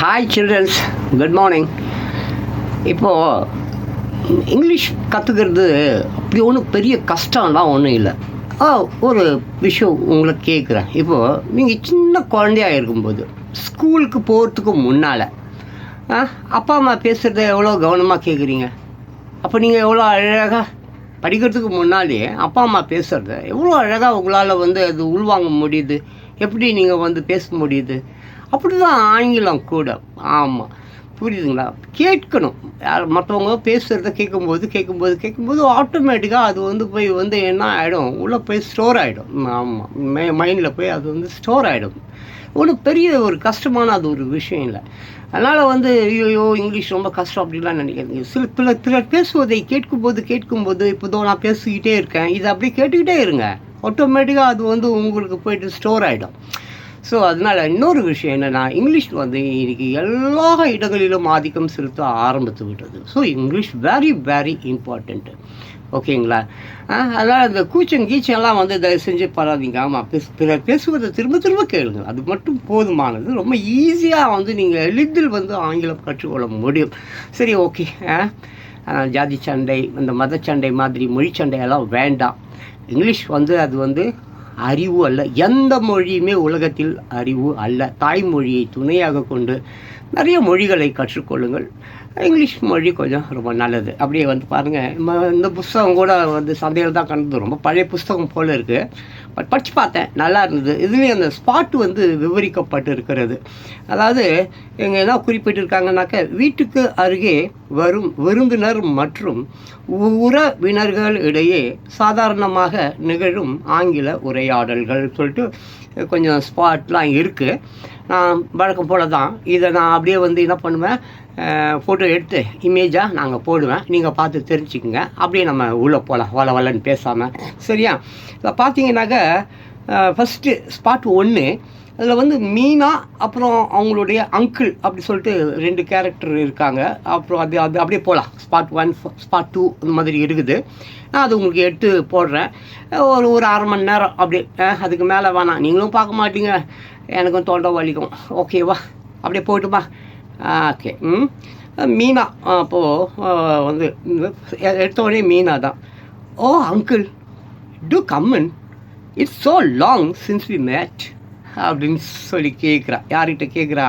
Hi childrens, good morning. இப்போது English கற்றுக்கிறது அப்படி ஒன்றும் பெரிய கஷ்டம்லாம் ஒன்றும் இல்லை. ஒரு விஷயம் உங்களை கேட்குறேன். இப்போது நீங்கள் சின்ன குழந்தையாக இருக்கும்போது ஸ்கூலுக்கு போகிறதுக்கு முன்னால் அப்பா அம்மா பேசுகிறத எவ்வளோ கவனமாக கேட்குறீங்க. அப்போ நீங்கள் எவ்வளோ அழகாக படிக்கிறதுக்கு முன்னாடியே அப்பா அம்மா பேசுகிறத எவ்வளோ அழகாக உங்களால் அது உள்வாங்க முடியுது. எப்படி நீங்கள் பேச முடியுது. அப்படி தான் ஆங்கிலம் கூட. ஆமாம், புரியுதுங்களா? கேட்கணும். மற்றவங்க பேசுகிறத கேட்கும்போது ஆட்டோமேட்டிக்காக அது போய் என்ன ஆகிடும், உள்ளே போய் ஸ்டோர் ஆகிடும். ஆமாம், மைண்டில் போய் அது ஸ்டோர் ஆகிடும். ஒன்றும் பெரிய ஒரு கஷ்டமான ஒரு விஷயம் இல்லை. அதனால் ஐயோ இங்கிலீஷ் ரொம்ப கஷ்டம் அப்படின்லாம் நினைக்காதீங்க. பிறர் பேசுவதை கேட்கும்போது இப்போதோ நான் பேசிக்கிட்டே இருக்கேன், இதை அப்படியே கேட்டுக்கிட்டே இருங்க. ஆட்டோமேட்டிக்காக அது உங்களுக்கு போய்ட்டு ஸ்டோர் ஆகிடும். ஸோ அதனால் இன்னொரு விஷயம் என்னென்னா, இங்கிலீஷ் இன்றைக்கி எல்லா இடங்களிலும் ஆதிக்கம் செலுத்த ஆரம்பித்து விட்டது. So English very very important. ஓகேங்களா? அதனால் இந்த கீச்செல்லாம் தயவு செஞ்சு பராதீங்க. ஆமாம், பிறர் பேசுவதை திரும்ப கேளுங்க. அது மட்டும் போதுமானது. ரொம்ப ஈஸியாக நீங்கள் எளிதில் ஆங்கிலம் கற்றுக்கொள்ள முடியும். சரி, ஓகே. ஜாதி சண்டை, இந்த மத சண்டை மாதிரி மொழி சண்டையெல்லாம் வேண்டாம். இங்கிலீஷ் அது அறிவு அல்ல. எந்த மொழியுமே உலகத்தில் அறிவு அல்ல. தாய்மொழியை துணையாக கொண்டு நிறைய மொழிகளை கற்றுக்கொள்ளுங்கள். இங்கிலீஷ் மொழி கொஞ்சம் ரொம்ப நல்லது. அப்படியே பாருங்கள், இந்த புஸ்தகம் கூட சந்தையில் தான் கண்டது. ரொம்ப பழைய புஸ்தகம் போல் இருக்குது. பட் படித்து பார்த்தேன், நல்லா இருந்தது. இதுலேயும் அந்த ஸ்பாட்டு விவரிக்கப்பட்டு இருக்கிறது. அதாவது இங்கே என்ன குறிப்பிட்டிருக்காங்கனாக்க, வீட்டுக்கு அருகே வரும் விருந்தினர் மற்றும் உறவினர்கள் இடையே சாதாரணமாக நிகழும் ஆங்கில உரையாடல்கள் சொல்லிட்டு கொஞ்சம் ஸ்பாட்லாம் இருக்குது. நான் வழக்கம் போல தான் இதை நான் அப்படியே என்ன பண்ணுவேன், ஃபோட்டோ எடுத்து இமேஜாக நாங்கள் போடுவேன். நீங்கள் பார்த்து தெரிஞ்சுக்குங்க. அப்படியே நம்ம உள்ளே போகலாம், வளன்னு பேசாமல். சரியா? இதை பார்த்தீங்கன்னாக்க ஃபஸ்ட்டு ஸ்பாட் 1, அதில் மீனா அப்புறம் அவங்களுடைய அங்கிள் அப்படி சொல்லிட்டு 2 கேரக்டர் இருக்காங்க. அப்புறம் அது அப்படியே போகலாம். ஸ்பாட் 1, ஸ்பாட் 2 இந்த மாதிரி இருக்குது. நான் அது உங்களுக்கு எடுத்து போடுறேன். ஒரு அரை மணி நேரம் அப்படியே. அதுக்கு மேலே வேணாம், நீங்களும் பார்க்க மாட்டீங்க, எனக்கும் தொண்டை வலிக்கும். ஓகேவா? அப்படியே போய்ட்டுமா? ஓகே. மீனா அப்போது எடுத்தோடனே மீனா தான். Oh uncle, do come in, it's so long since we met அப்படின்னு சொல்லி கேட்குறா. யார்கிட்ட கேட்குறா?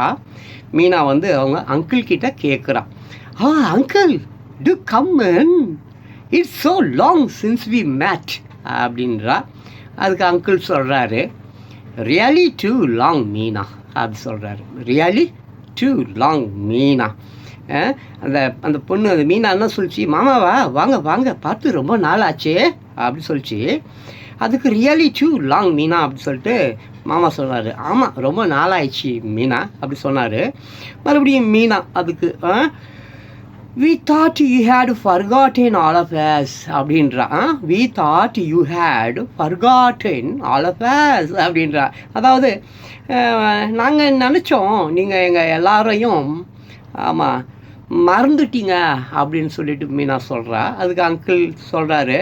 மீனா அவங்க அங்கிள் கிட்ட கேட்குறா. Uncle, do come in, it's so long since we met அப்படின்றா. அதுக்கு அங்கிள் சொல்கிறாரு, ரியலி டூ லாங் மீனா அப்படி சொல்கிறாரு. Really too long Meena. அந்த பொண்ணு அந்த மீனா என்ன சொல்லிச்சு, மாமாவா வாங்க பார்த்து ரொம்ப நாள் ஆச்சே அப்படி சொல்லிச்சு. அதுக்கு ரியலி டூ லாங் மீனா அப்படி சொல்லிட்டு மாமா சொன்னார். ஆமாம், ரொம்ப நாளாயிடுச்சு மீனா அப்படி சொன்னார். மறுபடியும் மீனா அதுக்கு we thought you had forgotten all of us அப்படின்றா. we thought you had forgotten all of us அப்படின்றா. அதாவது நாங்கள் நினச்சோம் நீங்கள் எங்கள் எல்லாரையும் ஆமாம் மறந்துட்டீங்க அப்படின்னு சொல்லிட்டு மீனா சொல்கிறா. அதுக்கு அங்கிள் சொல்கிறாரு,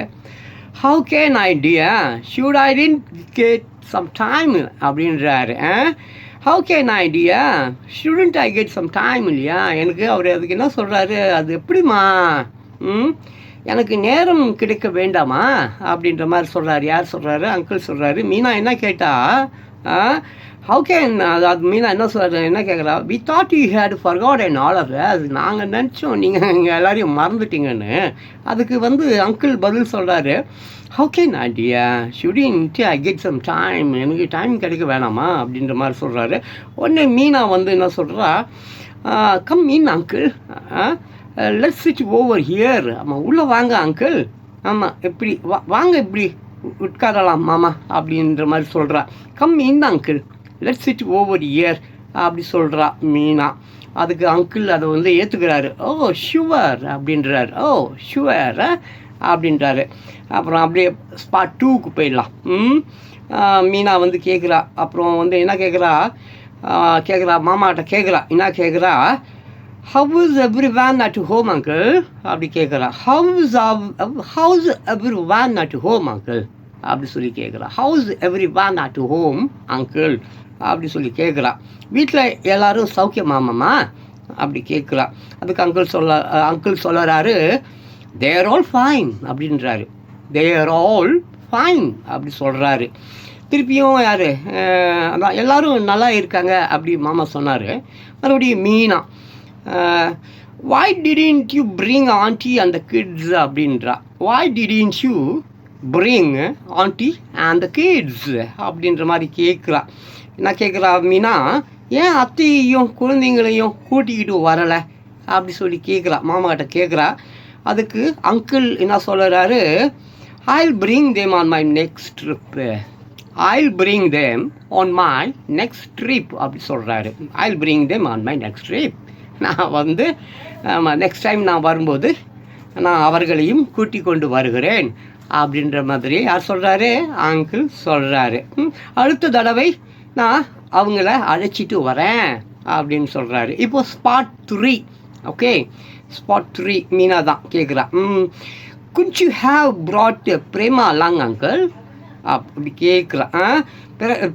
how can I dear, should I didn't get some time அப்படின்றாரு. how can I dear, shouldn't I get some time இல்லையா? எனக்கு அவர் அதுக்கு என்ன சொல்கிறாரு, அது எப்படிம்மா, எனக்கு நேரம் கிடைக்க வேண்டாமா அப்படின்ற மாதிரி சொல்கிறாரு. யார் சொல்கிறாரு? அங்கிள் சொல்கிறாரு. மீனா என்ன கேட்டா, how can, அது மீனா என்ன சொல்கிறாரு, என்ன கேட்குறா, we thought you had forgotten all of us, நாங்கள் நினச்சோம் நீங்கள் எங்கள் எல்லாரையும் மறந்துட்டீங்கன்னு. அதுக்கு அங்கிள் பதில் சொல்கிறாரு, how can I dear, shouldn't I get some time, எனக்கு டைம் கிடைக்க வேணாமா அப்படின்ற மாதிரி சொல்கிறாரு. உடனே மீனா என்ன சொல்கிறா, come in uncle, let's sit over here. ஆமாம், உள்ளே வாங்க அங்கிள். ஆமாம், எப்படி வாங்க, இப்படி உட்காரலாம் மாமா அப்படின்ற மாதிரி சொல்கிறா. Come in uncle, let's sit over here அப்படி சொல்கிறா மீனா. அதுக்கு அங்கிள் அதை ஏற்றுக்கிறாரு. ஓ ஷுவர் அப்படின்றாரு. ஓ ஷுவர் அப்படின்றாரு. அப்புறம் அப்படியே ஸ்பாட் 2க்கு போயிடலாம். மீனா கேட்குறா. அப்புறம் என்ன கேட்குறா மாமாட்ட கேட்குறா. என்ன கேட்குறா, how is every van at home uncle அப்படி கேட்குறா. House every van at home uncle அப்படி சொல்லி கேட்குறா. House every van at home uncle அப்படி சொல்லி கேட்குறா. வீட்டில் எல்லோரும் சௌக்கியமாமாம்மா அப்படி கேட்குறா. அதுக்கு அங்கிள் சொல்லுறாரு, தேர் ஆல் ஃபைன் அப்படின்றாரு. தேர் ஆல் ஃபைன் அப்படி சொல்கிறாரு. திருப்பியும் யார், அதான் எல்லோரும் நல்லா இருக்காங்க அப்படி மாமா சொன்னார். மறுபடியும் Meena, why didn't you bring auntie and the kids அப்படின்றா. why didn't you bring auntie and the kids அப்படின்ற மாதிரி கேட்குறா. என்ன கேட்குறா மீனா, ஏன் அத்தையையும் குழந்தைங்களையும் கூட்டிக்கிட்டு வரலை அப்படி சொல்லி கேட்குறா, மாமாக்கிட்ட கேட்குறா. அதுக்கு அங்கிள் என்ன சொல்கிறாரு, I'll bring them on my next trip. I'll bring them on my next trip அப்படி சொல்கிறாரு. I'll bring them on my next trip. நான் நெக்ஸ்ட் டைம் நான் வரும்போது நான் அவர்களையும் கூட்டி கொண்டு வருகிறேன் அப்படின்ற மாதிரி யார் சொல்கிறாரு, அங்கிள் சொல்கிறாரு. அடுத்த தடவை நான் அவங்கள அழைச்சிட்டு வரேன் அப்படின்னு சொல்கிறாரு. இப்போது ஸ்பாட் 3. ஓகே, ஸ்பாட் 3 மீனா தான் கேட்குறா. Couldn't you have brought Prema along uncle அப்படி கேட்குறா.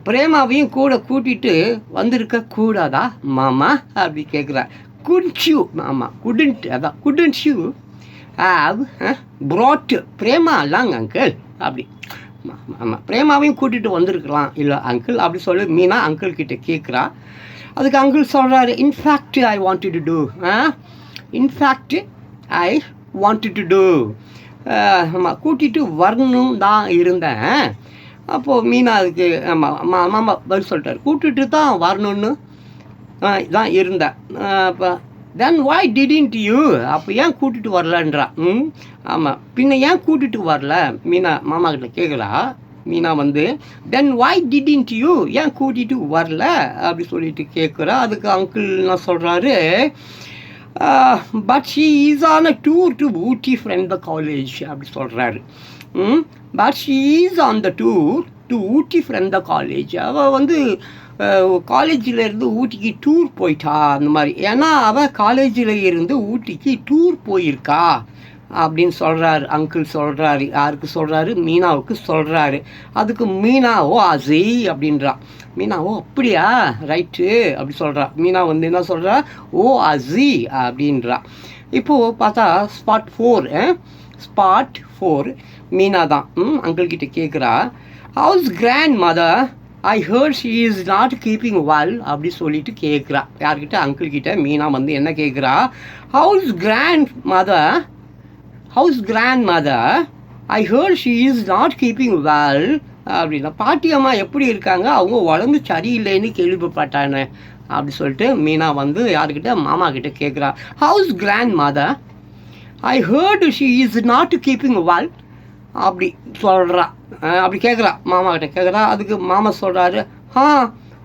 பிரேமாவையும் கூட கூட்டிகிட்டு வந்திருக்க கூடாதா மாமா அப்படி கேட்குறா. couldn't you மாமா, couldn't அதான் couldn't you have brought Prema along uncle அப்படி. ஆமாம், பிரேமாவையும் கூட்டிகிட்டு வந்திருக்கலாம் இல்லை அங்கிள் அப்படி சொல்லி மீனா அங்கிள் கிட்டே கேட்குறா. அதுக்கு அங்கிள் சொல்கிறாரு, in fact I wanted to do, in fact I wanted to do. ஆமாம், கூட்டிகிட்டு வரணும் தான் இருந்தேன். அப்போது மீனா அதுக்கு மாமா பதில் சொல்லிட்டார், கூட்டிகிட்டு தான் வரணுன்னு தான் இருந்தேன். அப்போ தென் why didn't you அப்போ ஏன் கூட்டிகிட்டு வரலன்றா. ஆமாம், பின்ன ஏன் கூட்டிகிட்டு வரல மீனா மாமா கிட்ட கேட்குறா. மீனா தென் why didn't you ஏன் கூட்டிகிட்டு வரல அப்படி சொல்லிட்டு கேட்குறா. அதுக்கு அங்கிள் என்ன சொல்கிறாரு, but she is on a tour to Ooty from the college அப்படி சொல்கிறாரு. But she is on the tour to Ooty from the college. அவள் காலேஜில் இருந்து ஊட்டிக்கு டூர் போயிட்டா அந்த மாதிரி. ஏன்னா அவள் காலேஜில் இருந்து ஊட்டிக்கு டூர் போயிருக்கா அப்படின்னு சொல்கிறாரு அங்கிள் சொல்கிறாரு. யாருக்கு சொல்கிறாரு, மீனாவுக்கு சொல்கிறாரு. அதுக்கு மீனாவோ அசை அப்படின்றா. மீனாவோ அப்படியா, ரைட்டு அப்படி சொல்கிறா. மீனா என்ன சொல்கிறா, ஓ அசி அப்படின்றா. இப்போது பார்த்தா ஸ்பாட் 4 மீனா தான் அங்கிள்கிட்ட கேட்குறா. How's grandmother, I heard she is not keeping well அப்படி சொல்லிட்டு கேட்குறா. யார்கிட்ட, அங்கிள்கிட்ட. மீனா என்ன கேட்குறா, how's grandmother I heard she is not keeping well அப்படின்னா. பாட்டியம்மா எப்படி இருக்காங்க, அவங்க உடம்பு சரியில்லைன்னு கேள்விப்பட்டானே அப்படி சொல்லிட்டு மீனா யார்கிட்ட, மாமா கிட்ட கேட்குறா. How's grandmother I heard she is not keeping well அப்படி சொல்கிறா. அப்படி கேட்குறா, மாமா கிட்ட கேட்குறா. அதுக்கு மாமா சொல்கிறாரு,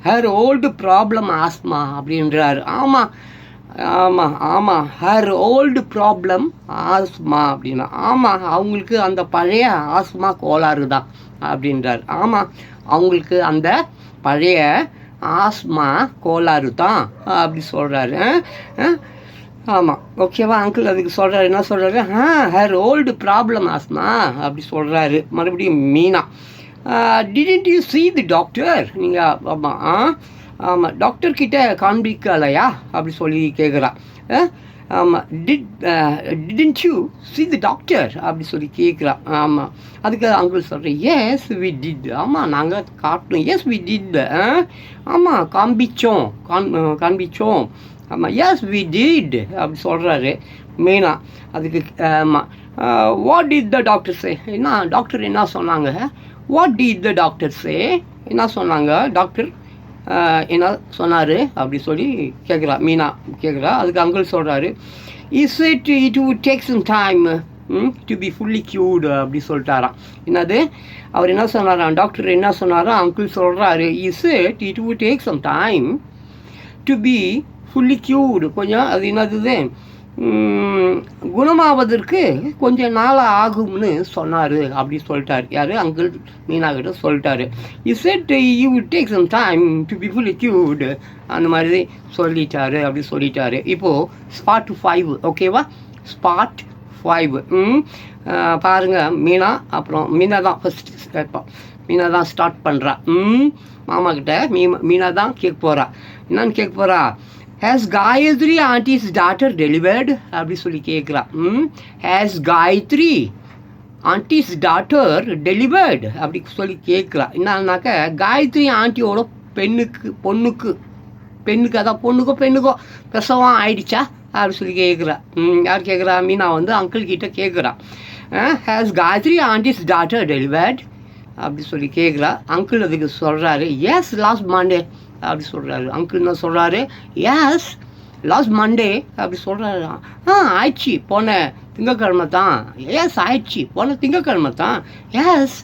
ஹர் ஓல்டு ப்ராப்ளம் ஆஸ்மா அப்படின்றாரு. ஆமாம் ஹர் ஓல்டு ப்ராப்ளம் ஆஸ்மா அப்படின்னா. ஆமாம், அவங்களுக்கு அந்த பழைய ஆஸ்மா கோளாறு தான் அப்படின்றார். ஆமாம், அவங்களுக்கு அந்த பழைய ஆஸ்மா கோளாறு தான் அப்படி சொல்கிறாரு. ஆமாம், ஓகேவா அங்கிள் அதுக்கு சொல்கிறாரு. என்ன சொல்கிறாரு, ஹர் ஓல்டு ப்ராப்ளம் ஆஸ்மா அப்படி சொல்கிறாரு. மறுபடியும் Meena, didn't you see the doctor நீங்கள் ஆமாம் டாக்டர்கிட்ட காண்பிக்கலையா அப்படி சொல்லி கேட்குறா. ஆமாம், didn't you see the doctor அப்படி சொல்லி கேட்குறா. ஆமாம், அதுக்கு அங்கிள் சொல்கிறேன், எஸ் வி டிட். ஆமாம், நாங்கள் காட்டணும். Yes we did. ஆமாம், காண்பிச்சோம். ஆமாம், எஸ் வி டிட் அப்படி சொல்கிறாரு மீனா. அதுக்கு ஆமாம், வாட் டிட் த டாக்டர் சே, என்ன டாக்டர் என்ன சொன்னாங்க, வாட் டிட் த டாக்டர் சே என்ன சொன்னாங்க டாக்டர் என்ன சொன்னார் அப்படி சொல்லி கேட்குறா. மீனா கேட்குறா. அதுக்கு அங்கிள் சொல்கிறாரு, it would take some time to be fully cured அப்படி சொல்லிட்டாராம். என்னது, அவர் என்ன சொன்னாராம், டாக்டர் என்ன சொன்னாரா, அங்கிள் சொல்கிறாரு, it would take some time to be fully cured. கொஞ்சம் அது என்னது, குணமாவதற்கு கொஞ்சம் நாள் ஆகும்னு சொன்னார் அப்படி சொல்லிட்டார். யார், அங்கிள் மீனா கிட்ட சொல்லிட்டாரு. You would take some time to be fully cured அந்த மாதிரி சொல்லிட்டாரு அப்படி சொல்லிட்டாரு. இப்போது ஸ்பாட் 5 ஓகேவா. ஸ்பாட் 5 பாருங்கள், மீனா அப்புறம் மீனா தான் ஃபஸ்ட்டு கேட்பான். மீனா தான் ஸ்டார்ட் பண்ணுறா. மாமா கிட்ட மீனா தான் கேட்க போகிறா. என்னன்னு கேட்க போகிறா? Has Gayathri aunty's daughter delivered அப்படி சொல்லி கேட்குறா. Has Gayathri aunty's daughter delivered அப்படி சொல்லி கேட்குறா. என்னன்னாக்க காயத்ரி ஆண்டியோட பெண்ணுக்கு அதான் பொண்ணுக்கோ பிரசவம் ஆயிடுச்சா அப்படி சொல்லி கேட்குறா. யார் கேட்குறா? மீனா வந்து அங்கிள் கிட்ட கேட்குறா. Has Gayathri aunty's daughter delivered அப்படி சொல்லி கேட்குறா. அங்கிள் அதுக்கு சொல்கிறாரு, எஸ் லாஸ்ட் மண்டே அப்படி சொல்கிறாரு. அங்கிள் என்ன சொல்கிறாரு? எஸ் லாஸ்ட் மண்டே அப்படி சொல்கிறாரு. ஆயிடுச்சு போன திங்கக்கிழமை தான். எஸ் ஆயிடுச்சு போன திங்கக்கிழமை தான். எஸ்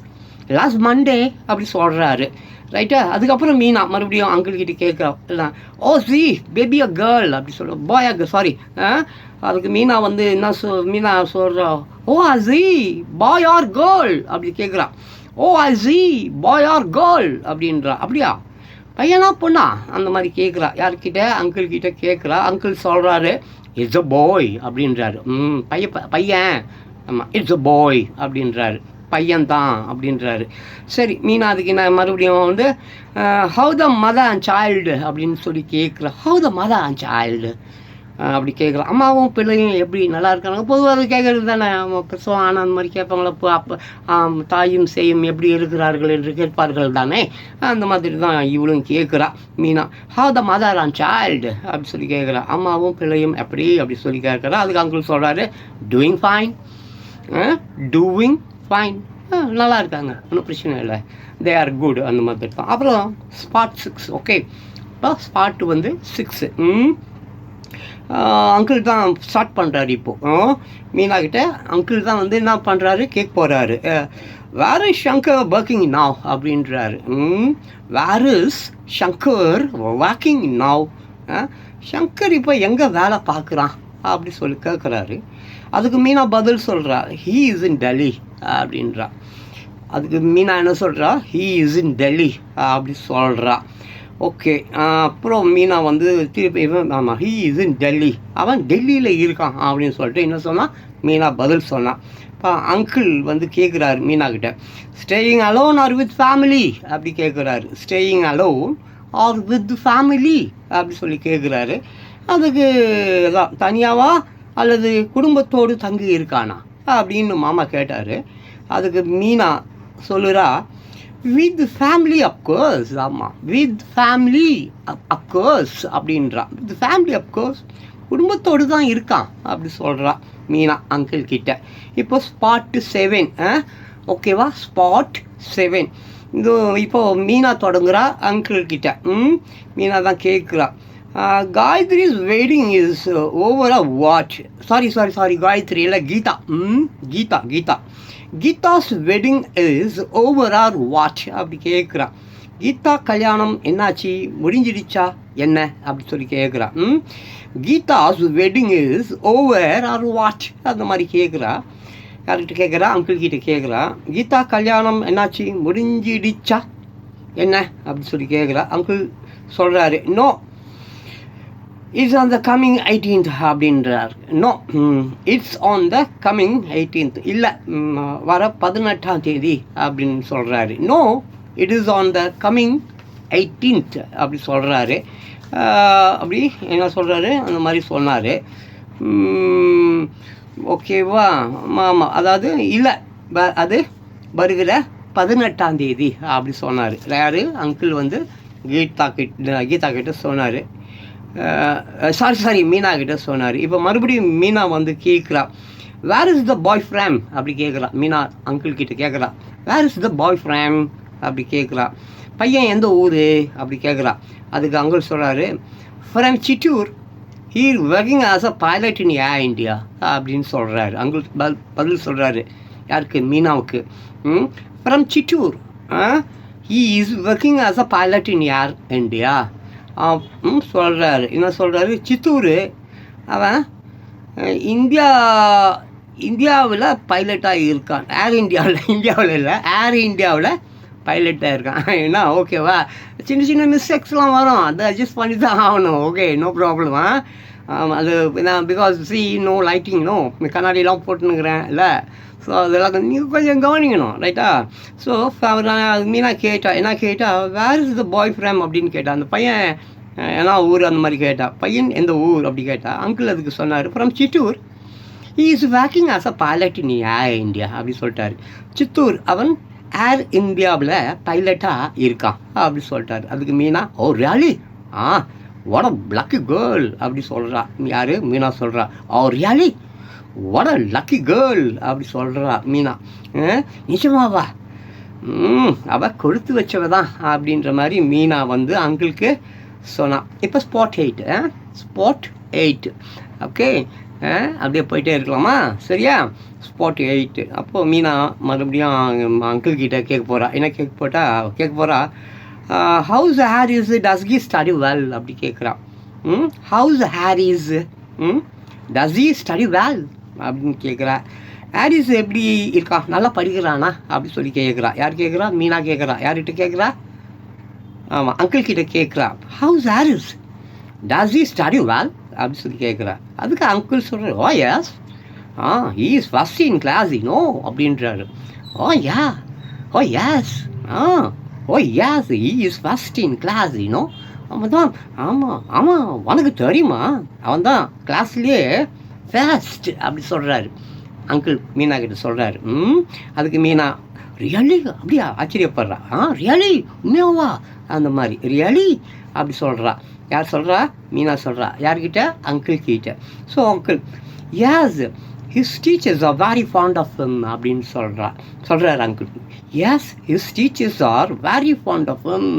லாஸ்ட் மண்டே அப்படி சொல்கிறாரு. ரைட்டா? அதுக்கப்புறம் மீனா மறுபடியும் அங்கிள் கிட்ட கேட்குறா. ஓ சி பேபி அ கேர்ள் அப்படி சொல்ல பாய் சாரி. அதுக்கு மீனா வந்து என்ன மீனா சொல்கிறா, ஓ அசி பாய் ஆர் கேர்ள் அப்படி கேட்குறா. ஓ அசி பாய் ஆர் கேர்ள் அப்படின்றா. அப்படியா பையனா பொண்ணா அந்த மாதிரி கேட்குறா. யார்கிட்ட? அங்கிள் கிட்ட கேட்குறா. அங்கிள் சொல்கிறாரு, இட்ஸ் அ பாய் அப்படின்றாரு. பையன் ஆமாம் இட்ஸ் அ பாய் அப்படின்றாரு. பையன்தான் அப்படின்றாரு. சரி, மீனா அதுக்கு என்ன மறுபடியும் வந்து how the mother and child அப்படின்னு சொல்லி கேட்குறா. How the mother and child அப்படி கேட்குறா. அம்மாவும் பிள்ளையும் எப்படி நல்லா இருக்காங்க? பொதுவாக அது கேட்குறது தானே. பிரசவம் ஆனால் அந்த மாதிரி கேட்பாங்களா? அப்போ தாயும் சேயும் எப்படி இருக்கிறார்கள் என்று கேட்பார்கள் தானே. அந்த மாதிரி தான் இவளும் கேட்குறா Meena. How the mother and child அப்படி சொல்லி கேட்குறா. அம்மாவும் பிள்ளையும் எப்படி அப்படி சொல்லி கேட்குறா. அதுக்கு அங்கிள் சொல்கிறாரு, டூயிங் ஃபைன் நல்லா இருக்காங்க, ஒன்றும் பிரச்சனை இல்லை, தே ஆர் குட் அந்த மாதிரி தான். அப்புறம் ஸ்பாட் 6. ஓகே, இப்போ ஸ்பாட் வந்து 6. அங்கிள் தான் ஸ்டார்ட் பண்ணுறாரு. இப்போது மீனா கிட்ட அங்கிள் தான் வந்து என்ன பண்ணுறாரு கேட்க போகிறாரு. வேர் இஸ் ஷங்கர் ஒர்க்கிங் நாவ் அப்படின்றாரு. வேர் இஸ் ஷங்கர் ஒர்க்கிங் நாவ்? ஷங்கர் இப்போ எங்கே வேலை பார்க்குறான் அப்படி சொல்லி கேட்குறாரு. அதுக்கு மீனா பதில் சொல்கிறா, ஹீ இஸ் இன் டெல்லி அப்படின்றா. அதுக்கு மீனா என்ன சொல்கிறா? ஹீ இஸ் இன் டெல்லி அப்படி சொல்கிறா. ஓகே, அப்புறம் மீனா வந்து திருப்பி ஆமாம் ஹீ இஸ் இன் டெல்லி, அவன் டெல்லியில் இருக்கான் அப்படின்னு சொல்லிட்டு என்ன சொன்னான்? மீனா பதில் சொன்னான். இப்போ அங்கிள் வந்து கேட்குறாரு மீனா கிட்ட, staying alone or with family அப்படி கேட்குறாரு. Staying alone or with family அப்படி சொல்லி கேட்குறாரு. அதுக்கு தான் தனியாவா அல்லது குடும்பத்தோடு தங்கி இருக்கானா அப்படின்னு மாமா கேட்டார். அதுக்கு மீனா சொல்லுறா, வித் ஃபேமிலி அப்கோர்ஸ். ஆமாம், வித் ஃபேமிலி அப்கோர்ஸ் அப்படின்றா. வித் ஃபேமிலி அப்கோர்ஸ், குடும்பத்தோடு தான் இருக்கான் அப்படி சொல்கிறா மீனா அங்கிள் கிட்ட. இப்போ ஸ்பாட் 7. ஓகேவா? ஸ்பாட் 7 இது இப்போது மீனா தொடங்குறா அங்கிள் கிட்ட. மீனா தான் கேட்குறா, Gayatri's wedding is over a what? Sorry Gayatri இல்லை, Geetha. Geetha's wedding is over or what அப்படி கேட்குறா. கீதா கல்யாணம் என்னாச்சு, முடிஞ்சிடுச்சா என்ன அப்படி சொல்லி கேட்குறா. Geetha's wedding is over or what அந்த மாதிரி கேட்குறா. யார்கிட்ட கேட்குறா? அங்கிள் கிட்ட கேட்குறா. கீதா கல்யாணம் என்னாச்சு, முடிஞ்சிடுச்சா என்ன அப்படி சொல்லி கேட்குறா. அங்கிள் சொல்கிறாரு, no it's on the coming 18th அப்படின்றார். No it's on the coming 18th, இல்லை வர 18ஆம் தேதி அப்படின்னு சொல்கிறாரு. No it is on the coming 18th அப்படி சொல்கிறாரு. அப்படி என்ன சொல்கிறாரு அந்த மாதிரி சொன்னார். ஓகேவா? ஆமாம், அதாவது இல்லை அது வருகிற 18ஆம் தேதி அப்படி சொன்னார். யார்? அங்கிள் வந்து கீதா கிட்ட சொன்னார். சாரி மீனா கிட்ட சொன்னார். இப்போ மறுபடியும் மீனா வந்து கேட்குறா, where is the bye friend அப்படி கேட்குறா. மீனா அங்கிள் கிட்ட கேட்குறா, where is the bye friend அப்படி கேட்குறா. பையன் எந்த ஊர் அப்படி கேட்குறா. அதுக்கு அங்கிள் சொல்கிறாரு, from Chittoor, he working as a pilot in Air India அப்படின்னு சொல்கிறாரு. அங்கிள் பதில் சொல்கிறாரு. யாருக்கு? மீனாவுக்கு. From Chittoor, he is working as a pilot in Air India சொல்கிறாரு. என்ன சொல்கிறாரு? சித்தூர், அவன் இந்தியாவில் பைலட்டாக இருக்கான். இந்தியாவில் இல்லை, ஏர் இந்தியாவில் பைலட்டாக இருக்கான். ஏன்னா ஓகேவா? சின்ன மிஸ்டேக்ஸ்லாம் வரும், அதை அட்ஜஸ்ட் பண்ணி தான் ஆகணும். Okay, no problem. அது நான் பிகாஸ் நோ லைட்டிங் நோ கண்ணாடியெல்லாம் போட்டுனுக்கிறேன் இல்லை. ஸோ அதெல்லாம் நீங்கள் கொஞ்சம் கவனிக்கணும் ரைட்டா. ஸோ மீனா கேட்டா என்ன கேட்டா, where is the bye from அப்படின்னு கேட்டா. அந்த பையன் ஏன்னா ஊர் அந்த மாதிரி கேட்டா. பையன் எந்த ஊர் அப்படி கேட்டா. அங்கிள் அதுக்கு சொன்னார் from Chittoor. He is working as a pilot in Air India அப்படி சொல்லிட்டாரு. சித்தூர் அவன் ஏர் இந்தியாவில் பைலட்டாக இருக்கான் அப்படி சொல்லிட்டாரு. அதுக்கு Meena oh really what a lucky girl அப்படி சொல்கிறா. யார் மீனா சொல்கிறா. Oh really what a lucky girl அப்படி சொல்கிறா மீனா. நிஜமாவா? அவள் கொடுத்து வச்சவ தான் அப்படின்ற மாதிரி மீனா வந்து அங்கிளுக்கு சொன்னான். இப்போ ஸ்பாட் 8 ஓகே. அப்படியே போயிட்டே இருக்கலாமா? சரியா? ஸ்பாட் 8. அப்போது மீனா மறுபடியும் அங்கிள் கிட்ட கேட்க போகிறா. என்ன கேட்க போகிறா, how's Harris does he study well அப்படி கேட்குறா. How's Harris does he study well அப்படின்னு கேட்குறா. ஹாரிஸ் எப்படி இருக்கா, நல்லா படிக்கிறானா அப்படி சொல்லி கேட்குறா. யார் கேட்குறா? மீனா கேட்குறா. யார்கிட்ட கேட்குறா? ஆமாம், அங்கிள் கிட்ட கேட்குறா. How's Harris does he study well அப்படி சொல்லி கேட்குறா. அதுக்கு அங்கிள் சொல்கிறார், oh yes he is first in class அப்படின்றாரு. Oh yes he is first in class அவன் தான். ஆமாம் உனக்கு தெரியுமா, அவன் தான் கிளாஸ்லேயே ஃபேஸ்ட் அப்படி சொல்கிறாரு. அங்கிள் மீனா கிட்ட சொல்கிறாரு. அதுக்கு மீனா ரியலி அப்படியா ஆச்சரியப்படுறா. ரியலி உண்மையாவா அந்த மாதிரி ரியலி அப்படி சொல்கிறா. யார் சொல்கிறா? மீனா சொல்கிறா. யார்கிட்ட? அங்கிள் கிட்ட. So uncle yes his teachers are very fond of him அப்படின்னு சொல்கிறார் uncle. Yes his teachers are very fond of him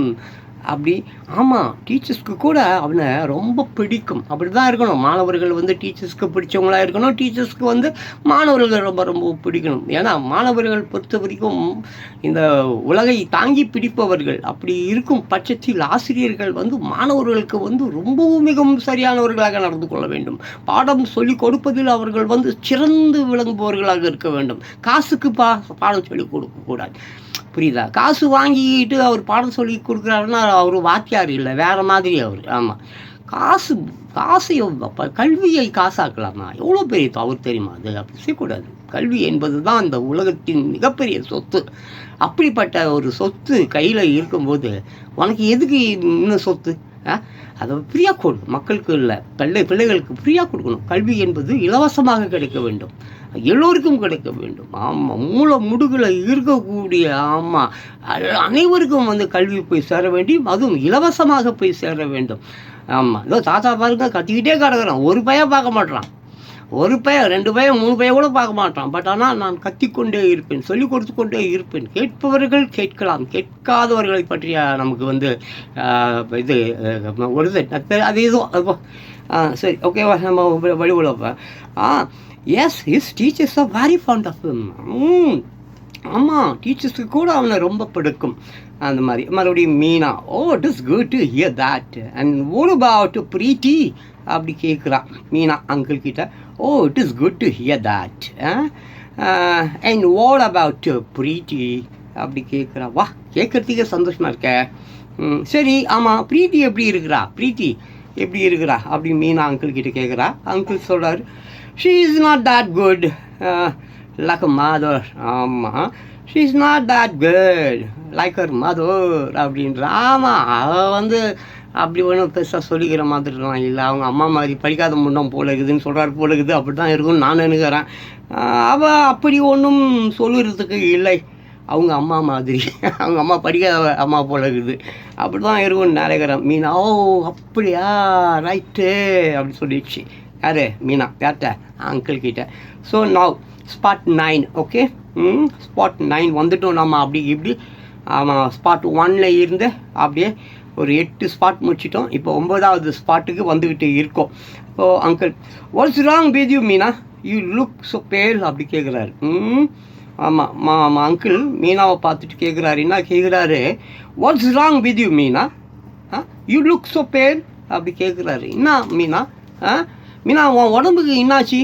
அப்படி. ஆமாம், டீச்சர்ஸ்க்கு கூட அவனை ரொம்ப பிடிக்கும். அப்படி தான் இருக்கணும். மாணவர்கள் வந்து டீச்சர்ஸ்க்கு பிடிச்சவங்களாக இருக்கணும். டீச்சர்ஸ்க்கு வந்து மாணவர்கள் ரொம்ப ரொம்ப பிடிக்கணும். ஏன்னா மாணவர்கள் பொறுத்த வரைக்கும் இந்த உலகை தாங்கி பிடிப்பவர்கள். அப்படி இருக்கும் பட்சத்தில் ஆசிரியர்கள் வந்து மாணவர்களுக்கு வந்து ரொம்பவும் மிகவும் சரியானவர்களாக நடந்து கொள்ள வேண்டும். பாடம் சொல்லி கொடுப்பதில் அவர்கள் வந்து சிறந்து விளங்குபவர்களாக இருக்க வேண்டும். காசுக்கு பாடம் சொல்லி கொடுக்கக்கூடாது. புரியுதா? காசு வாங்கிட்டு அவர் பாடம் சொல்லி கொடுக்குறாருன்னா அவர் வாத்தியார் இல்லை, வேறு மாதிரி அவர். ஆமாம், காசை கல்வியை காசாக்கலாமா? எவ்வளோ பெரிய தவறு தெரியுமா? அது அப்படி செய்யக்கூடாது. கல்வி என்பது தான் இந்த உலகத்தின் மிகப்பெரிய சொத்து. அப்படிப்பட்ட ஒரு சொத்து கையில் இருக்கும்போது உனக்கு எதுக்கு இன்னும் சொத்து? அதை ஃப்ரீயாக கொடு. மக்களுக்கு இல்லை, பிள்ளைகளுக்கு ஃப்ரீயாக கொடுக்கணும். கல்வி என்பது இலவசமாக கிடைக்க வேண்டும், எல்லோருக்கும் கிடைக்க வேண்டும். ஆமாம், முடுகில் இருக்கக்கூடிய அனைவருக்கும் வந்து கல்வி போய் சேர வேண்டும், அதுவும் இலவசமாக போய் சேர வேண்டும். ஆமாம், இதோ தாத்தா பாருங்க கத்திக்கிட்டே கிடக்குறான். ஒரு பையன் பார்க்க மாட்டான், ஒரு பையன் 2 பையன் 3 பையன் கூட பார்க்க மாட்டான். பட் ஆனால் நான் கத்திக்கொண்டே இருப்பேன், சொல்லிக் கொடுத்து கொண்டே இருப்பேன். கேட்பவர்கள் கேட்கலாம், கேட்காதவர்களை பற்றிய நமக்கு வந்து இது வருது. அது எதுவும் சரி, ஓகேவா? நம்ம வழிபடுப்ப. Yes his teachers are very fond of him. ஆமாம், டீச்சர்ஸ்க்கு கூட அவனை ரொம்ப பிடிக்கும். அந்த மாதிரி மறுபடியும் Meena, oh it is good to hear that. And what about Preethi அப்படி கேட்குறா மீனா அங்கிள் கிட்ட. Oh it is good to hear that. And what about Preethi அப்படி கேட்குறா. வா, கேட்குறதுக்கே சந்தோஷமாக இருக்க. சரி, ஆமாம், பிரீத்தி எப்படி இருக்கிறா அப்படி மீனா அங்கிள் கிட்ட கேட்குறா. அங்கிள் சொல்கிறார், she is not that good like a mother. ஆமாம், she is not that good like her mother அப்படின்ற. ஆமாம், அவள் வந்து அப்படி ஒன்றும் பெருசாக சொல்லிக்கிற மாதிரிலாம் இல்லை. அவங்க அம்மா மாதிரி படிக்காத முன்னம் போல இருக்குதுன்னு சொல்கிறாரு போல இருக்குது. அப்படி தான் இருக்குன்னு நான் நினைக்கிறேன். அவள் அப்படி ஒன்றும் சொல்லுறதுக்கு இல்லை. அவங்க அம்மா மாதிரி, அவங்க அம்மா படிக்காத அம்மா போல இருக்குது. அப்படி தான் இருக்கும்னு நினைக்கிறேன். மீனா, ஓ அப்படியா, ரைட்டு அப்படி சொல்லிடுச்சு. யார்? மீனா. யார்கிட்ட? அங்கிள் கிட்ட. So now spot 9. Okay, spot 9 வந்துட்டோம் நம்ம. அப்படி இப்படி ஆமாம், ஸ்பாட் 1ல் இருந்து அப்படியே ஒரு 8 ஸ்பாட் முடிச்சிட்டோம். இப்போ 9வது ஸ்பாட்டுக்கு வந்துக்கிட்டு இருக்கோம். So uncle, what's wrong with you Meena, you look so பேல் அப்படி கேட்குறாரு. ஆமாம், அங்கிள் மீனாவை பார்த்துட்டு கேட்குறாரு. என்ன கேட்குறாரு? What's wrong with you Meena, you look so பேல் அப்படி கேட்குறாரு. என்ன மீனா, மீனா உன் உடம்புக்கு என்னாச்சு,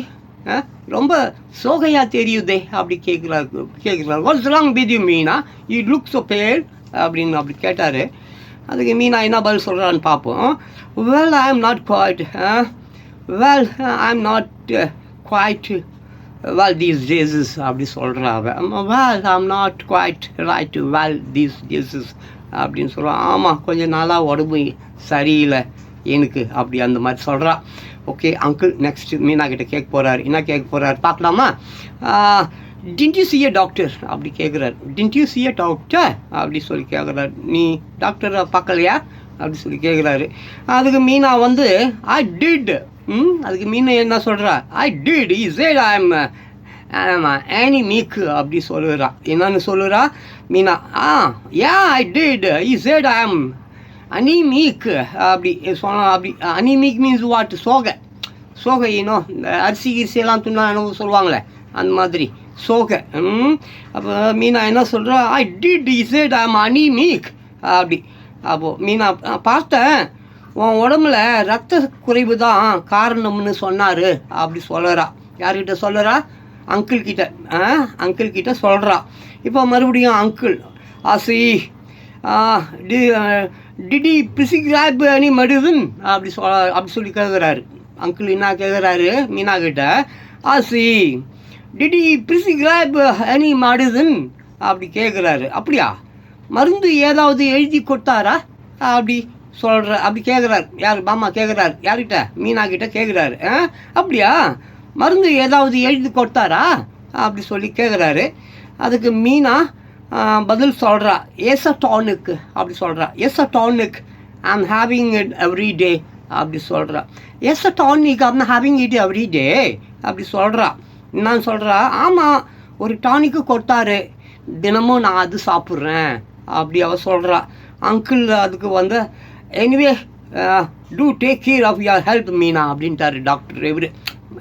ரொம்ப சோகையாக தெரியுதே அப்படி கேட்குறாரு. What's wrong with you Meena, you look so பேல் அப்படின்னு அப்படி கேட்டார். அதுக்கு மீனா என்ன பதில் சொல்கிறான்னு பார்ப்போம். Well I am not quite well I'm not quite well these days அப்படி சொல்கிறா அவன். Well I'm not quite right well these days அப்படின்னு சொல்கிறான். ஆமாம், கொஞ்சம் நாளாக உடம்பு சரியில்லை எனக்கு அப்படி அந்த மாதிரி சொல்கிறா. ஓகே அங்கிள் நெக்ஸ்ட்டு மீனா கிட்ட கேட்க போகிறாரு. என்ன கேட்க போகிறாரு பார்க்கலாமா? Tint you see a doctor அப்படி கேட்குறாரு. Tint you see a doctor அப்படி சொல்லி கேட்குறாரு. நீ டாக்டரை பார்க்கலையா அப்படி சொல்லி கேட்குறாரு. அதுக்கு மீனா வந்து ஐ டிட். அதுக்கு மீனா என்ன சொல்கிறா? I did he said I'm anemic அப்படி சொல்லுறா. என்னன்னு சொல்லுறா Meena? yeah I did he said I'm anemic அப்படி சொன்ன. அப்படி anemic means what? சோகை இன்னும் இந்த அரிசி கிரிசியெல்லாம் துண்ணா என்ன சொல்லுவாங்களே அந்த மாதிரி சோகை. அப்போ மீனா என்ன சொல்கிறா? I did he said I'm anemic அப்படி. அப்போது மீனா பார்த்தேன் உன் உடம்புல ரத்த குறைவு தான் காரணம்னு சொன்னார் அப்படி சொல்கிறா. யார்கிட்ட சொல்கிறா? அங்கிள் கிட்ட சொல்கிறா. இப்போ மறுபடியும் அங்கிள் ஆசி டிடி பிரிஸ்கிரைப் எனி மெடிசன் அப்படி சொல்லி கேட்குறாரு. அங்கிள் என்ன கேட்குறாரு மீனா கிட்ட? ஆசி டிடி பிரிஸ்கிரைப் எனி மெடிசன் அப்படி கேட்குறாரு. அப்படியா, மருந்து ஏதாவது எழுதி கொடுத்தாரா அப்படி அப்படி கேட்குறாரு. யார்? மாமா கேட்குறாரு. யார்கிட்ட? மீனா கிட்ட கேட்குறாரு. அப்படியா, மருந்து ஏதாவது எழுதி கொடுத்தாரா அப்படி சொல்லி கேட்குறாரு. அதுக்கு மீனா பதில் சொல்கிறா. எஸ் அ டானிக் அப்படி சொல்கிறா. Yes a tonic I'm having it every day அப்படி சொல்கிறா. Yes a tonic I'm having it every day அப்படி சொல்கிறா. என்னன்னு சொல்கிறா? ஆமாம், ஒரு டானிக்கு கொடுத்தாரு, தினமும் நான் அது சாப்பிட்றேன் அப்படி அவ சொல்கிறா. அங்கிள் அதுக்கு வந்து anyway do take care of your health Meena அப்படின்ட்டாரு டாக்டர். இவர்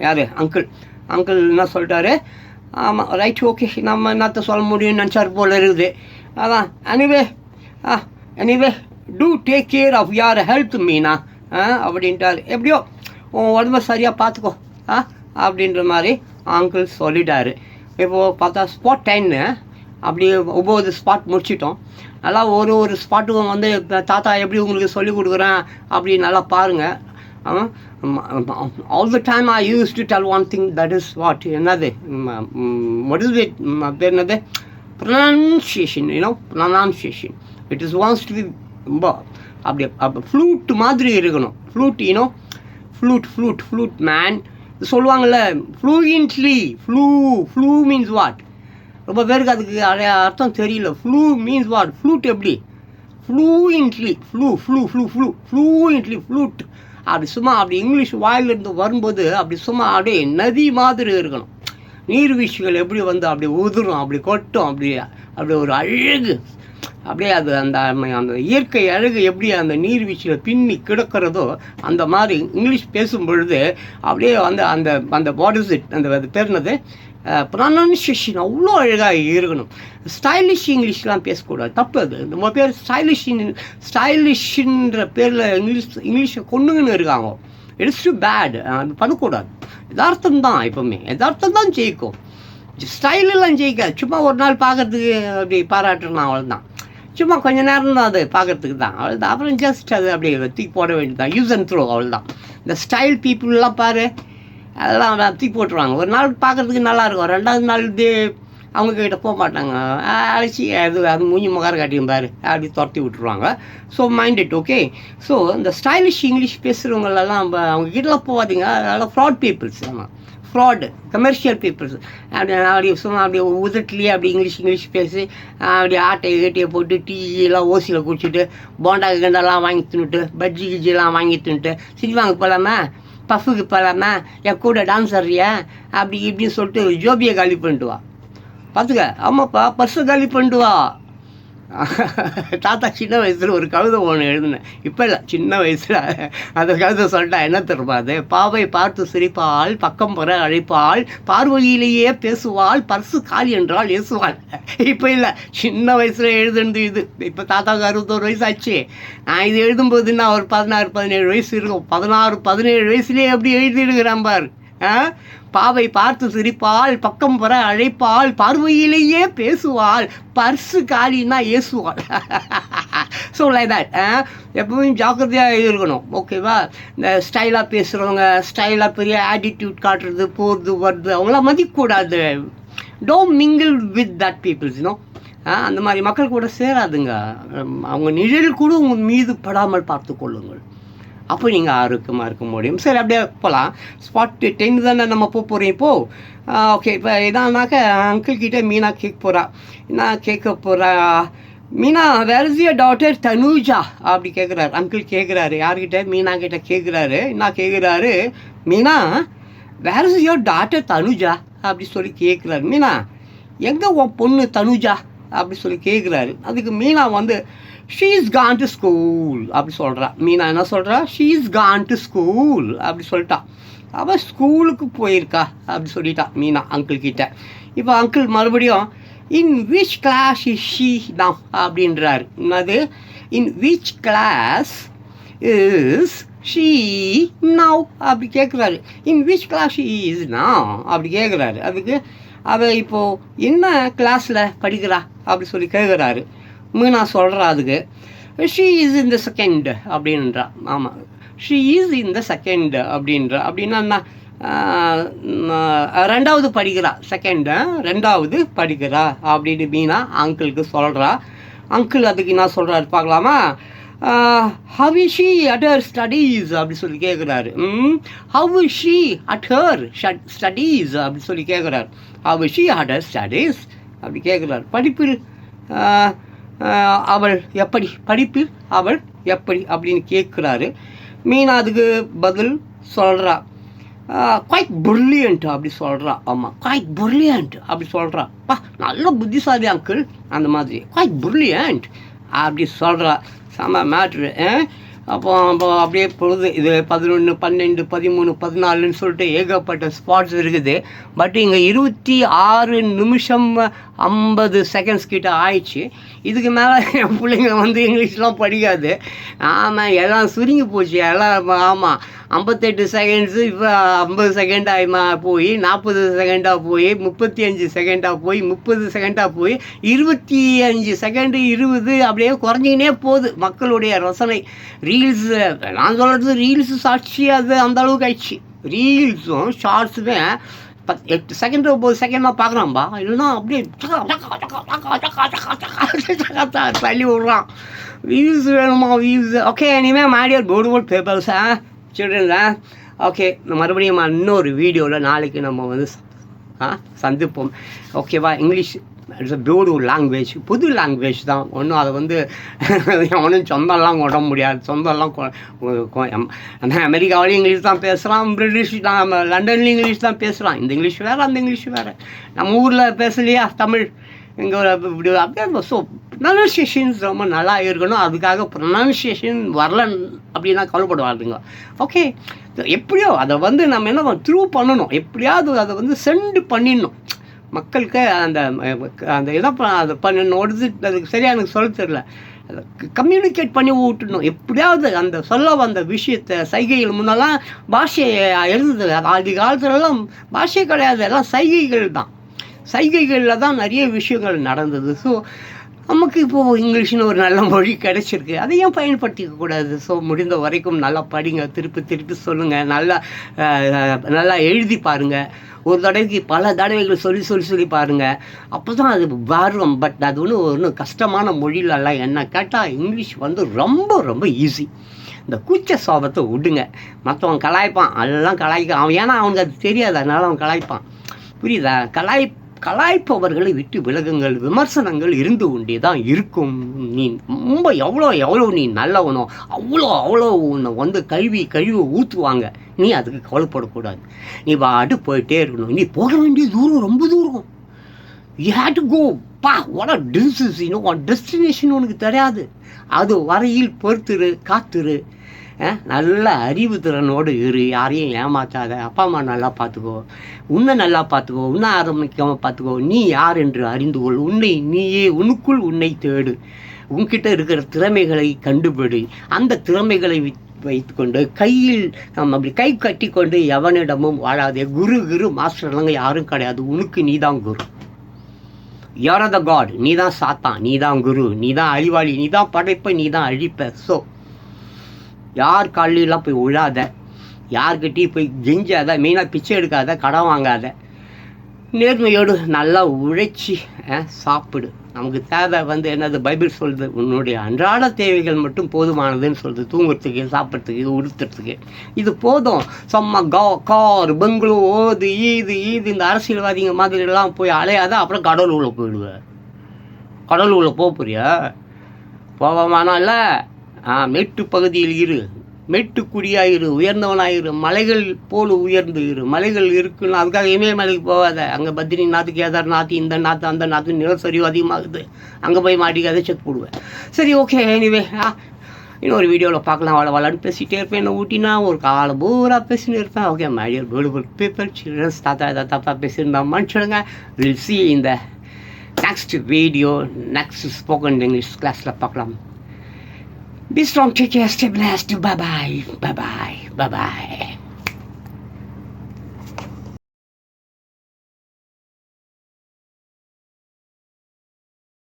யார்? அங்கிள் என்ன சொல்லிட்டாரு? ஆமாம் ரைட் ஓகே, நம்ம என்னத்த சொல்ல முடியும்னு நினச்சார் போல இருக்குது. அதான் anyway do take care of your health Meena அப்படின்ட்டார். எப்படியோ உன் உடம்ப சரியாக பார்த்துக்கோ அப்படின்ற மாதிரி அங்கிள் சொல்லிட்டாரு. இப்போது பார்த்தா ஸ்பாட் 10 அப்படி 9 ஸ்பாட் முடிச்சிட்டோம். நல்லா ஒரு ஸ்பாட்டுக்கும் வந்து தாத்தா எப்படி உங்களுக்கு சொல்லிக் கொடுக்குறேன் அப்படி நல்லா பாருங்கள். all the time I used to tell one thing, that is what என்னது what is it பேர் என்னது pronunciation, pronunciation. It is wants to be அப்படி ஃப்ளூட் மாதிரி இருக்கணும். ஃப்ளூட் மேன் சொல்லுவாங்கள்ல ஃப்ளூயன்ட்லி. Flu means what? ரொம்ப பேருக்கு அதுக்கு அர்த்தம் தெரியல. Flu means what? ஃப்ளூட் எப்படி? ஃப்ளூயன்ட்லி ஃப்ளூட் அப்படி சும்மா அப்படி இங்கிலீஷ் வாயிலிருந்து வரும்போது அப்படி சும்மா அப்படியே நதி மாதிரி இருக்கணும். நீர்வீழ்ச்சிகள் எப்படி வந்து அப்படி உதிரும், அப்படி கொட்டும், அப்படி ஒரு அழகு, அப்படியே அது அந்த இயற்கை அழகு எப்படி அந்த நீர்வீழ்ச்சியில் பின்னி கிடக்கிறதோ அந்த மாதிரி இங்கிலீஷ் பேசும் பொழுது அப்படியே வந்து அந்த வாட் இஸ் இட், அது பேர்னது ப்ரொனன்சியேஷன் அவ்வளோ அழகாக இருக்கணும். ஸ்டைலிஷ் இங்கிலீஷ்லாம் பேசக்கூடாது, தப்பு. அது நம்ம பேர் ஸ்டைலிஷ்ன்ற பேரில் இங்கிலீஷை கொண்டுங்கன்னு இருக்காங்க. It's too bad. அது பண்ணக்கூடாது. யதார்த்தம் தான், எப்போவுமே யதார்த்தம் தான் ஜெயிக்கும். ஸ்டைலெல்லாம் ஜெயிக்காது. சும்மா ஒரு நாள் பார்க்கறதுக்கு அப்படி பாராட்டுறலாம், அவ்வளோதான். சும்மா கொஞ்சம் நேரம் தான் அது பார்க்குறதுக்கு தான், அவ்வளோதான். அப்புறம் ஜஸ்ட் அது அப்படியே தூக்கி போட வேண்டியதுதான், யூஸ் அண்ட் த்ரோ, அவ்வளோதான். இந்த ஸ்டைல் பீப்புளெலாம் பாரு, அதெல்லாம் தூக்கி போட்டுருவாங்க. ஒரு நாள் பார்க்குறதுக்கு நல்லாயிருக்கும், 2வது நாள் இது அவங்கக்கிட்ட போக மாட்டாங்க, அழைச்சி அது மூஞ்சி முகார காட்டியும் பாரு அப்படி துரத்தி விட்டுருவாங்க. So mind it okay. So இந்த ஸ்டைலிஷ் இங்கிலீஷ் பேசுகிறவங்களெல்லாம் அவங்கக்கிட்டலாம் போகாதீங்க. அதெல்லாம் ஃப்ராட் பீப்புள்ஸ். ஆமாம், ஃப்ராடு கமர்ஷியல் பீப்புள்ஸ். அப்படி சும்மா அப்படியே உதட்டிலேயே அப்படி இங்கிலீஷ் பேசி அப்படி ஆட்டையை போட்டு டீயெல்லாம் ஓசியில் குடிச்சிட்டு போண்டா கிண்டெல்லாம் வாங்கி தின்னுட்டு பஜ்ஜி கிஜியெல்லாம் வாங்கி தின்னுட்டு சினிமாவுக்கு போகலாமா, பஃபுக்கு போகலாமா, என் கூட டான்ஸ் ஆடுறியா அப்படி இப்படின்னு சொல்லிட்டு ஜோபியை காலி பண்ணிட்டு வா. பார்த்துக்க. ஆமாப்பா, பர்ஸை காலி பண்ணிட்டு வா. தாத்தா சின்ன வயசில் ஒரு கவிதை ஒன்று எழுதினேன், இப்போ இல்லை, சின்ன வயசில். அந்த கவிதை சொல்லிட்டா என்ன தெரியுமா? அது பாவை பார்த்து சிரிப்பாள், பக்கம் பெற அழைப்பாள், பார்வையிலேயே பேசுவாள், பர்ஸு காலி என்றால் ஏசுவாள். இப்போ இல்லை, சின்ன வயசில் எழுதுனது இது. இப்போ தாத்தாவுக்கு 61 வயசு ஆச்சு. நான் இது எழுதும்போதுன்னா ஒரு 16-17 வயசு இருக்கும். 16-17 வயசுலேயே எப்படி எழுதிடுங்கிறான் பார். பாவை பார்த்து சிரிப்பாள், பக்கம் பெற அழைப்பாள், பார்வையிலேயே பேசுவாள், பர்ஸு காலின்னா ஏசுவாள். So like that. எப்பவும் ஜாக்கிரதையாக இருக்கணும், ஓகேவா? இந்த ஸ்டைலாக பேசுகிறவங்க, ஸ்டைலாக பெரிய ஆட்டிடியூட் காட்டுறது, போகிறது வருது, அவங்களாம் மதிக்கக்கூடாது. Don't mingle with that peoples, அந்த மாதிரி மக்கள் கூட சேராதுங்க. அவங்க நிழல் கூட உங்கள் மீது படாமல் பார்த்து கொள்ளுங்கள். அப்போ நீங்கள் ஆரோக்கியமாக இருக்க முடியும். சரி, அப்படியே போகலாம். ஸ்பாட் 10 தானே நம்ம போகிறோம் இப்போது. ஓகே, இப்போ எதானாக்க அங்கிள் கிட்டே மீனா கேட்க போகிறா. என்ன கேட்க போகிறா? Meena, where is your daughter Tanuja அப்படி கேட்குறாரு அங்கிள். கேட்குறாரு யார்கிட்ட? மீனா கிட்ட கேட்குறாரு. என்ன கேட்குறாரு? Meena, where is your daughter Tanuja அப்படி சொல்லி கேட்குறாரு. மீனா, எங்கே உன் பொண்ணு தனுஜா அப்படி சொல்லி கேட்குறாரு. அதுக்கு மீனா வந்து she is Khan to school அப்படி சொல்கிறா. மீனா என்ன சொல்கிறா? She is Khan to school அப்படி சொல்லிட்டா. அவள் ஸ்கூலுக்கு போயிருக்கா அப்படி சொல்லிட்டா மீனா அங்கிள் கிட்ட. இப்போ அங்கிள் மறுபடியும் in which class is she now அப்படின்றாரு. என்னது? In which class is she now அப்படி கேட்குறாரு. In which class she is now அப்படி கேட்குறாரு. அதுக்கு அவள் இப்போது என்ன கிளாஸில் படிக்கிறா அப்படி சொல்லி கேட்குறாரு. மீனா சொல்கிறா அதுக்கு she is in the second அப்படின்றா. ஆமாம், she is in the second அப்படின்றா. அப்படின்னா என்ன? 2வது படிக்கிறா. செகண்டு 2வது படிக்கிறா அப்படின்னு மீனா அங்கிளுக்கு சொல்கிறா. அங்கிள் அதுக்கு என்ன சொல்கிறாரு பார்க்கலாமா? How is she at her studies அப்படி சொல்லி கேட்குறாரு. How is she at her studies அப்படி சொல்லி கேட்குறாரு. How is she at her studies அப்படி கேட்குறாரு. படிப்பில் அவள் எப்படி, படிப்பில் அவள் எப்படி அப்படின்னு கேட்குறாரு. மீனா அதுக்கு பதில் சொல்கிறா. குவைட் பிரில்லியன்ட் அப்படி சொல்கிறா. ஆமாம், குவைட் பிரில்லியன்ட் அப்படி சொல்கிறா. நல்ல புத்திசாலி அங்கிள் அந்த மாதிரி. குவைட் பிரில்லியன்ட் அப்படி சொல்கிறா. செம மேட்ரு. அப்போ அப்படியே பொழுது இது 11, 12, 13, 14ன்னு சொல்லிட்டு ஏகப்பட்ட ஸ்பாட்ஸ் இருக்குது. பட் இங்கே 26 நிமிஷம் 50 செகண்ட்ஸ் கிட்ட ஆயிடுச்சு. இதுக்கு மேலே என் பிள்ளைங்க வந்து இங்கிலீஷ்லாம் படிக்காது. ஆமாம், எல்லாம் சுருங்கி போச்சு எல்லாம். ஆமாம், 58 செகண்ட்ஸு இப்போ 50 செகண்டாக போய் 40 செகண்டாக போய் 35 செகண்டாக போய் 30 செகண்டாக போய் 25 செகண்டு 20 அப்படியே குறைஞ்சிக்கினே போகுது மக்களுடைய ரசனை. ரீல்ஸு நான் சொல்கிறது ரீல்ஸு சாட்சி அது அந்த அளவுக்கு ஆயிடுச்சு. ரீல்ஸும் ஷார்ட்ஸுமே 8 செகண்ட் 9 செகண்டாக பார்க்குறான்பா. இல்லைன்னா அப்படியே தள்ளி விட்றான். வியூஸ் வேணுமா வியூஸ்? ஓகே, இனிமேல் மேடியர் போர்டு பேப்பர்ஸா சில்ட்ரன்ஸா? ஓகே, மறுபடியும் இன்னொரு வீடியோவில் நாளைக்கு நம்ம வந்து சந்திப்போம், ஓகேவா? English it's a beautiful language. புது லாங்குவேஜ் தான். ஒன்றும் அதை வந்து ஒன்றும் சொந்தம்லாம் கொட முடியாது. சொந்தம்லாம் அமெரிக்காவிலையும் இங்கிலீஷ் தான் பேசுகிறான், பிரிட்டிஷ் தான், லண்டன்லேயும் இங்கிலீஷ் தான் பேசுகிறான். இந்த இங்கிலீஷ் வேறு, அந்த இங்கிலீஷ் வேறு. நம்ம ஊரில் பேசலையா தமிழ்? இங்கே ஒரு இப்படி அப்படியே. ஸோ ப்ரொனன்சியேஷன்ஸ் ரொம்ப நல்லா இருக்கணும். அதுக்காக ப்ரொனன்சியேஷன் வரல அப்படின்னா கவலைப்படுவாருங்க. ஓகே, எப்படியோ அதை வந்து நம்ம என்ன த்ரூ பண்ணணும், எப்படியாவது அதை வந்து சென்ட் பண்ணிடணும் மக்களுக்கு. அந்த அந்த இதை அதை பண்ணணும். அதுக்கு சரியாக எனக்கு சொல்ல தெரியல. கம்யூனிகேட் பண்ணி விட்டுடணும் எப்படியாவது. அந்த சொல்ல வந்த விஷயத்தை சைகைகள் முன்னெல்லாம் பாஷையை எழுதுது. ஆதி காலத்துலலாம் பாஷை கிடையாது, எல்லாம் சைகைகள் தான். சைகைகளில் தான் நிறைய விஷயங்கள் நடந்தது. ஸோ நமக்கு இப்போது இங்கிலீஷ்னு ஒரு நல்ல மொழி கிடைச்சிருக்கு, அதையும் பயன்படுத்திக்கக்கூடாது. ஸோ முடிந்த வரைக்கும் நல்லா படிங்க, திருப்பி திருப்பி சொல்லுங்கள், நல்லா எழுதி பாருங்கள். ஒரு தடவைக்கு பல தடவைகள் சொல்லி பாருங்கள். அப்போ தான் அது வரும். பட் அது ஒன்றும் கஷ்டமான மொழியிலலாம் என்ன கேட்டால் இங்கிலீஷ் வந்து ரொம்ப ரொம்ப ஈஸி. இந்த கூச்ச சோபத்தை விடுங்க. மற்றவன் கலாய்ப்பான், அதெல்லாம் கலாய்க்க அவன், ஏன்னா அவனுக்கு அது தெரியாது, அதனால அவன் கலாய்ப்பான். புரியுதா? கலாய்ப்பவர்களை விட்டு விலகுங்கள். விமர்சனங்கள் இருந்து கொண்டே தான் இருக்கும். நீ ரொம்ப எவ்வளோ நீ நல்லவனோ அவ்வளோ உன்னை வந்து கழுவி ஊற்றுவாங்க. நீ அதுக்கு கவலைப்படக்கூடாது. நீ பாட்டு போயிட்டே இருக்கணும். நீ போக வேண்டிய தூரம் ரொம்ப தூரம். You have to go. What distance, destination உனக்கு தெரியாது. அது வரையில் பொறுத்துரு, காத்துரு. நல்ல அறிவு திறனோடு இரு, யாரையும் ஏமாற்றாத. அப்பா அம்மா நல்லா பார்த்துக்கோ, உன்னை நல்லா பார்த்துக்கோ, உன்னை ஆரம்பிக்காமல் பார்த்துக்கோ. நீ யார் என்று அறிந்து கொள். உனக்குள் உன்னை தேடு. உன்கிட்ட இருக்கிற திறமைகளை கண்டுபிடி. அந்த திறமைகளை வைத்துக்கொண்டு கையில் நம்ம அப்படி கை கட்டி கொண்டு எவனிடமும் வாழாதே. குரு மாஸ்டர்லங்க யாரும் கிடையாது. உனக்கு நீ தான் குரு. யூஆர் த காட். நீ தான் சாத்தான், நீ தான் குரு, நீ தான் அழிவாளி, நீ தான் படைப்ப, நீ தான் அழிப்ப. ஸோ யார் காலையிலாம் போய் விழாத, யார்கிட்டையும் போய் கெஞ்சாத, மெயினாக பிச்சை எடுக்காத, கடன் வாங்காத, நேர்மையோடு நல்லா உழைச்சி சாப்பிடு. நமக்கு தேவை என்னது பைபிள் சொல்லுது, உன்னுடைய அன்றாட தேவைகள் மட்டும் போதுமானதுன்னு சொல்லுது. தூங்குறதுக்கு, சாப்பிட்றதுக்கு, உடுத்துறதுக்கு இது போதும். சும்மா கார் பெங்களூ ஓது ஈது இந்த அரசியல்வாதிங்க மாதிரிலாம் போய் அலையாத. அப்புறம் கடலூரில் போயிடுவேன். கடலூரில் போறியா? போவானா இல்லை? மேட்டு பகுதியில் இரு, மேட்டுக்குடியாயிரு, உயர்ந்தவனாயிரு, மலைகள் போல் உயர்ந்து இரு. மலைகள் இருக்குன்னு அதுக்காக இமயமலைக்கு போகாத. அங்கே பத்ரிநாத், கேதார்நாத், இந்த நாற்று அந்த நாற்று நிலச்சரிவு அதிகமாகுது. அங்கே போய் மாட்டிக்காத, செக் போடுவேன். சரி, ஓகே. எனிவே இன்னொரு வீடியோவில் பார்க்கலாம். வளன்னு பேசிகிட்டே இருப்பேன். என்ன ஊட்டினா ஒரு காலம் பூரா பேசின்னு இருப்பேன். Okay, my dear beautiful people, childrens, தாத்தா ஏதாவது தப்பாக பேசியிருந்தா மன்னிச்சிடுங்க. வில் சி இந்த next video, next spoken English கிளாஸில் பார்க்கலாம். Be strong, take care, stay blessed. Bye-bye. Bye-bye. Bye-bye.